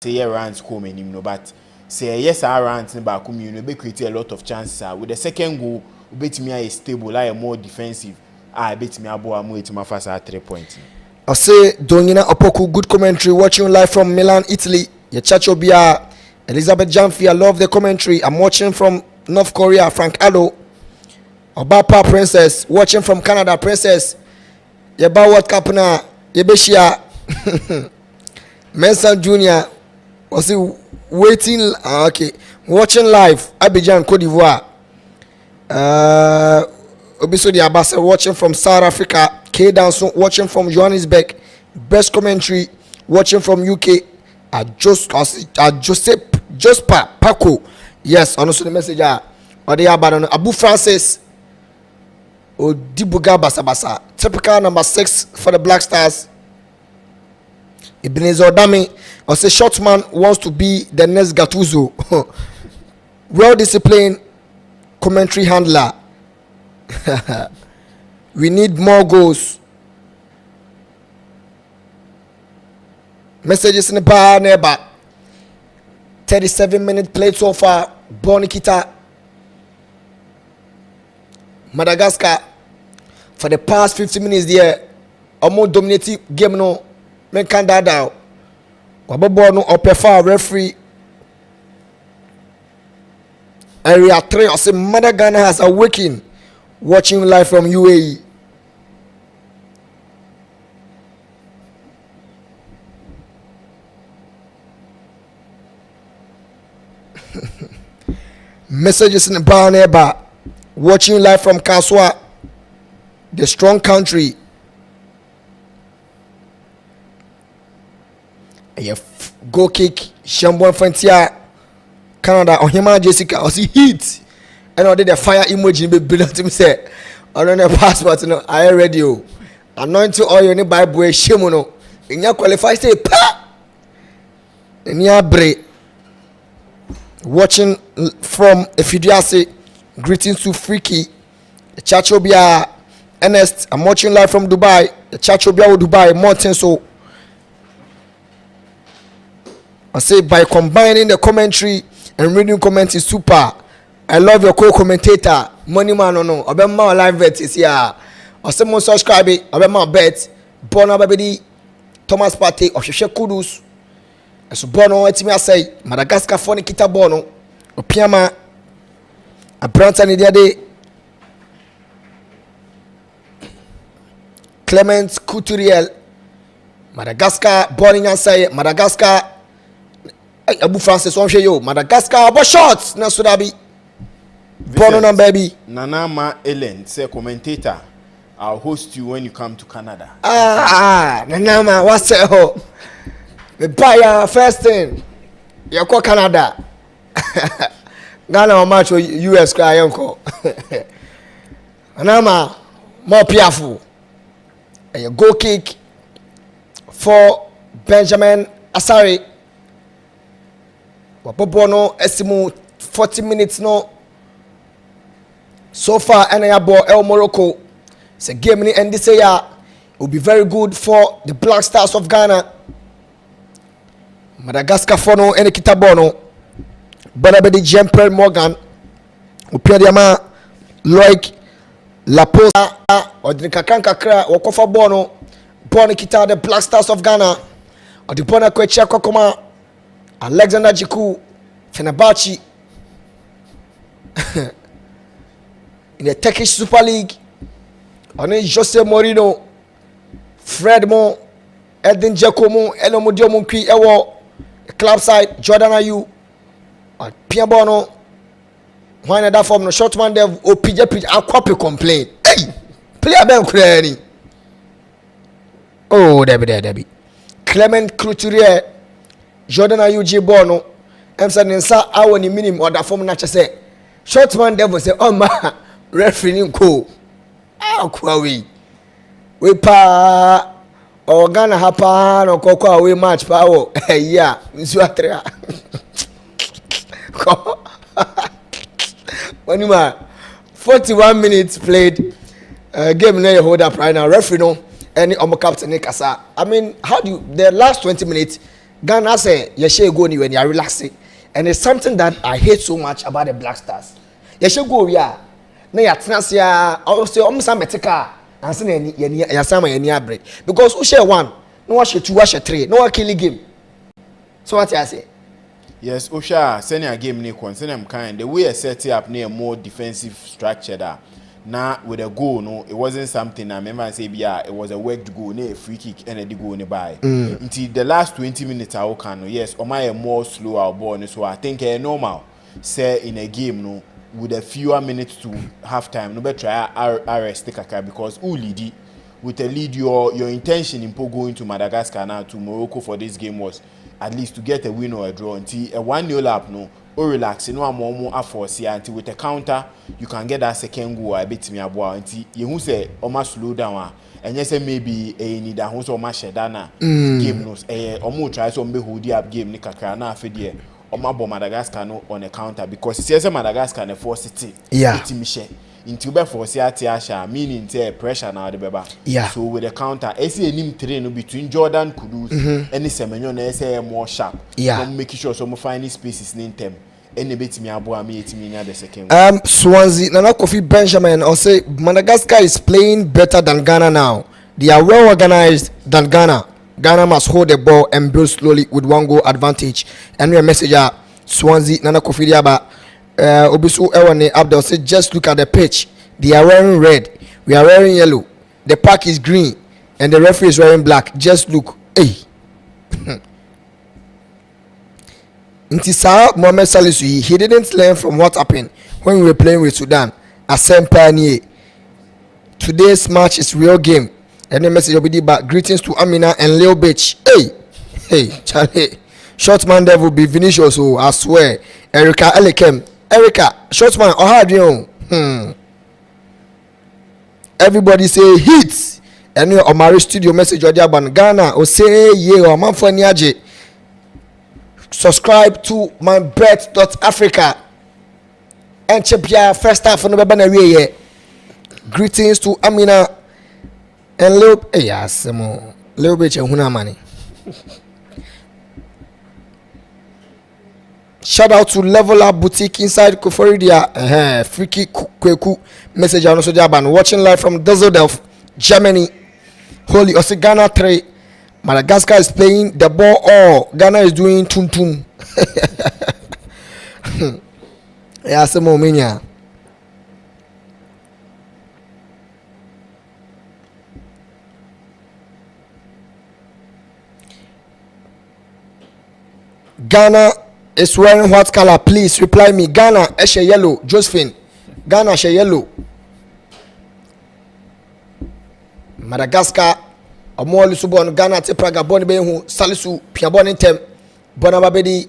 say runs come and no, but say yes, our runs in back you be create a lot of chances. With the second goal, bet me a stable, like more defensive. I bet me abo amu to my first at 3 points. I say Donina Opoku, good commentary, watching live from Milan, Italy. Yachacho Bia, Elizabeth Jamfi, I love the commentary. I'm watching from North Korea, Frank Ado. Obapa Princess, watching from Canada, Princess. Yeba World Cup na, Yebeshia. Mensa Junior, was he waiting? Okay, watching live, Abidjan, Cote d'Ivoire. Obisodi Abasa, watching from South Africa. K Danson, watching from Johannesburg. Best commentary, watching from UK. Jospa Paco. Yes, also the message. Abu Francis. Odibuga Basabasa. Typical number 6 for the Black Stars. Ebenezer Odami. Or say Shortman wants to be the next Gattuso. Well disciplined commentary handler. We need more goals. Messages in the bar neighbor. 37-minute played so far. Bonikita. Madagascar. For the past 50 minutes there. Almost dominating game no. Men can't die down. Wabobo no opefa referee. Area 3 or say Madagascar has awakened. Watching live from UAE. Messages in the bar neighbor. Watching live from Kaswa, the strong country. Go kick Shambon Frontier, Canada. Ohima Jessica, or see heat. And I did a fire emoji be built to me say, I don't have passport, no, I ready you. Anointing oil in the Bible, Shimono. In your qualified say, pa! In your break. Watching from Efidiase, greetings to Freaky, Chachobia, Ernest. I'm watching live from Dubai, Chachobia Dubai, Mountain. So I say by combining the commentary and reading comments is super. I love your co-commentator, Money Man or no. Obama live bet is here. Or someone subscribe it, Obama bet, Bona Baby, Thomas Partey, or Sheshe Kudus. So Bono, it's me I say, Madagascar phone kita Bono, Opiama, a Branton in the day, Clement Couturiel, Madagascar, Boning and say, Madagascar, Abu Francis, one show you, Madagascar, about shots, na Sudabi, Bono and baby. Nanama Ellen, say commentator, I'll host you when you come to Canada. Nanama, what's that? The buyer first thing, you call Canada. Ghana or match with US cry uncle. Anama more piafu. And you go kick for Benjamin Asari. Wapobono Esimo 40 minutes no. So far, Enayabo El Morocco. It's a game in the say it will be very good for the Black Stars of Ghana. Madagascar fono ene kitabono Bonabedi Jean-Pierre Morgan Upiadiama Loic Laposa Odrikakan Kakra Wakofa Bono Boni Kita the Black Stars of Ghana Odipona Kwecha Kokoma Alexander Jiku Fenerbahce in the Turkish Super League on Jose Mourinho Fred Mo Edin Jacomo Enomodio Munkwi Ewo club side Jordan Ayu Pierre Bono why that form no short man dev o pj akwape complain hey player ben krani oh Debbie Clement Couturier Jordan Ayu J Bono emsa nsa awoni minimum or that form na say short man dev say oh ma referee nko akwawe we pa Ghana hapa no koko away match power yeah nsu atra Wanima 41 minutes played game na hold up right now referee no any captain kasa I mean how do you the last 20 minutes Ghana say you share go when you are relaxing, and it's something that I hate so much about the Black Stars. You share go ya, na ya tena ya also omsa metika and say ya sama ya break because who share one, no one share two, one share three, no one kill game. So what you say? Yes, Osha, senior game ni concern am kind. The way I set it up near more defensive structure there. Now with a goal, no, it wasn't something I remember say yeah, it was a worked goal, a free kick and a goal nearby. Until the last 20 minutes I can yes, or my more slow our ball, so I think normal say in a game no with a fewer minutes to half time, no better try RS take a because who lead with a lead your intention in going to Madagascar now to Morocco for this game was at least to get a win or a draw until a 1-0 up no or relax no more force until with a counter you can get that second goal a bit me aboa until you say almost slow down and yes maybe a need a house or match dana game no almost try some be hold up game ni kakra na afedie omabo Madagascar no on a counter because it says Madagascar na force city into be force atiasha meaning say pressure now the beba so with the counter any train between Jordan Kudus and Semenyo na say more sharp make sure some finding spaces in them any bit me abo me near the second Swansea Nana Kofi Benjamin or say Madagascar is playing better than Ghana now. They are well organized than Ghana. Ghana must hold the ball and build slowly with one goal advantage. And your message Swansea Nana Kofi Diaba Obisu Ewane Abdel said, just look at the pitch. They are wearing red. We are wearing yellow. The park is green. And the referee is wearing black. Just look. Hey. Intisa Mohamed Salisu, he didn't learn from what happened when we were playing with Sudan. Asem Today's match is real game. And the message will be back. Greetings to Amina and Leo Beach. Hey, Charlie. Short man devil be Vinicius, oh, I swear. Erica Elekem. Erica, short man, or hard you. Everybody say hits. And your Omari studio message or Jaban Ghana or say yeah or man for Niaje. Subscribe to my bet.africa and check your first half on the Babana. Greetings to Amina and Leo. Yes, Leo Beach and Hunamani. Shout out to Level Up Boutique inside Koforidia. Freaky Kweku message on also Jaban. Watching live from Düsseldorf, Germany. Holy Ghana 3. Madagascar is playing the ball all. Ghana is doing tum tum. Yeah, some more mania. Ghana is wearing what color? Please reply me. Ghana, Eshe yellow. Josephine. Ghana, Eshe yellow. Madagascar. Omoli subon Ghana te Praga boni be hu Salisu piaboni tem bona babedi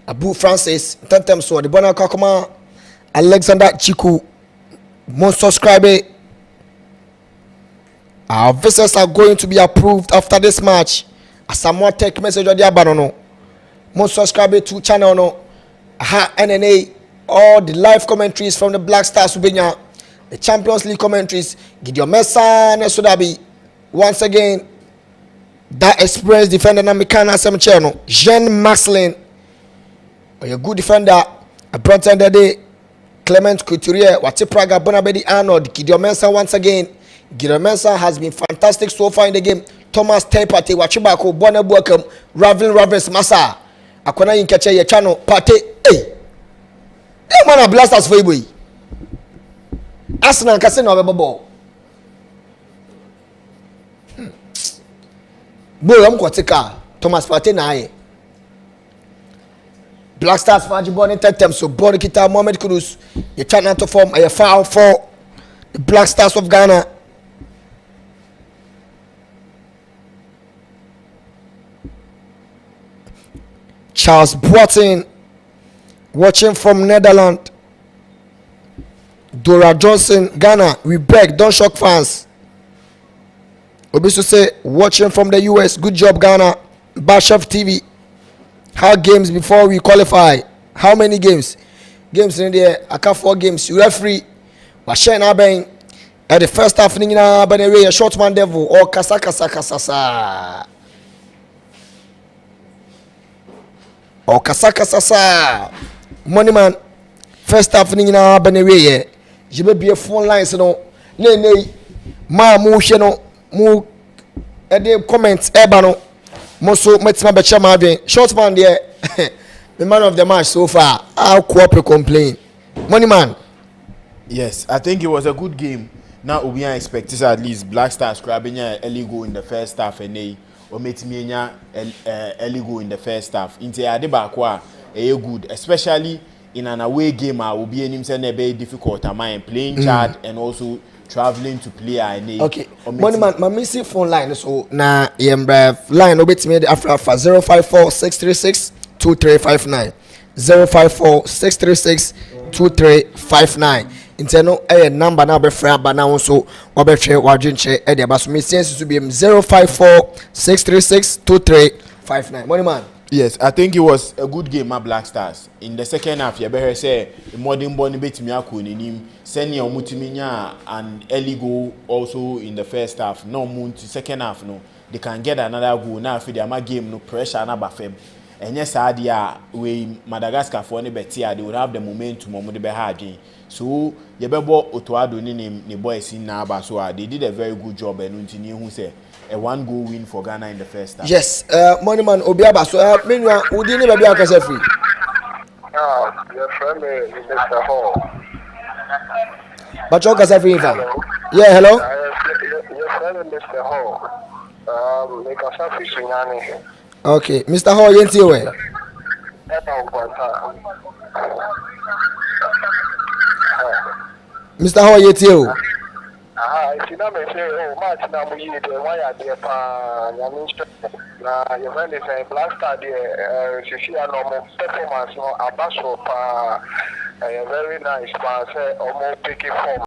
Abu Francis tentem so the bona kakoma Alexander Chiku mon subscribe. Our visitors are going to be approved after this match. Asamoah take message on the abanono. Mon subscribe to channel no. Aha NNA all the live commentaries from the Black Stars Ubenya, the Champions League commentaries Gideon Mensah and Sodabi. Once again, that experienced defender Namikana Semcheno, Jean Maxlin, a good defender, a Bronson Day, Clement Couturier, Watipraga, Bonabedi Arnold, Gideon Mensah once again. Gideon Mensah has been fantastic so far in the game. Thomas Tepate, Wachibako, Bonabuakam, Ravens Massa, Akwana Inkache, Yachano, Pate, hey, man, a blast us for you. Arsenal Casino of a ball. Boy, I'm going to take Thomas Partey na Black Stars Faji born in third term, so Bori Kita Mohamed Kudus, you try not to form a foul for the Black Stars of Ghana. Charles Boateng watching from Netherlands. Dora Johnson, Ghana, we beg, don't shock fans. Obisu say, watching from the US, good job Ghana. Bashaf TV. How games before we qualify? How many games? Games in there, I can't 4 games. You referee, Washen Abeng. At the first half, a short man devil, or Kasa. o kasa kasa sa money man first half ni nyina ba na we ye jibe bie phone lines no nei ma mu hwe no mu ede comment eba no mo so metima be chama adwen short man there the man of the match so far how co-op complain money man. Yes, I think it was a good game. Now we are expecting at least Black Stars grabbing a early goal in the first half and they or making a early goal in the first half. Into Adebakwa, a good, especially in an away game. I will be in himself a very difficult amount playing Chad and also traveling to play. Okay, money man, my missing phone line so na line obey me after 054-636-2359 054-636-2359. Interno number na be free ba na so obetwe wadwenche e de ba so mesiensi so be 054-636-2359. Money man. Yes, I think it was a good game at Black Stars. In the second half, you better say the modern body bet me akuni senior mutiminya and early goal also in the first half. No moon to second half no. They can get another goal now for their game no pressure na bafem. And yes, idea we Madagascar for any better they would have the momentum on the behagi. So you better Otoado ni boys in Naba so they did a very good job and who say a 1 goal win for Ghana in the first half. Yes, money man Obiaba so meanwhile we didn't baby akase free. Your friend Mr. Hall. But you akase free fa. Yeah, hello. Your friend Mr. Hall. Make us a fish in Okay, Mr. Hall yenti we. Mr. Hall yeti o. If you know me say, oh, match now we need why are there na your friend is a Black Star there, she a normal performance no abaso pa a very nice pass almost picky form.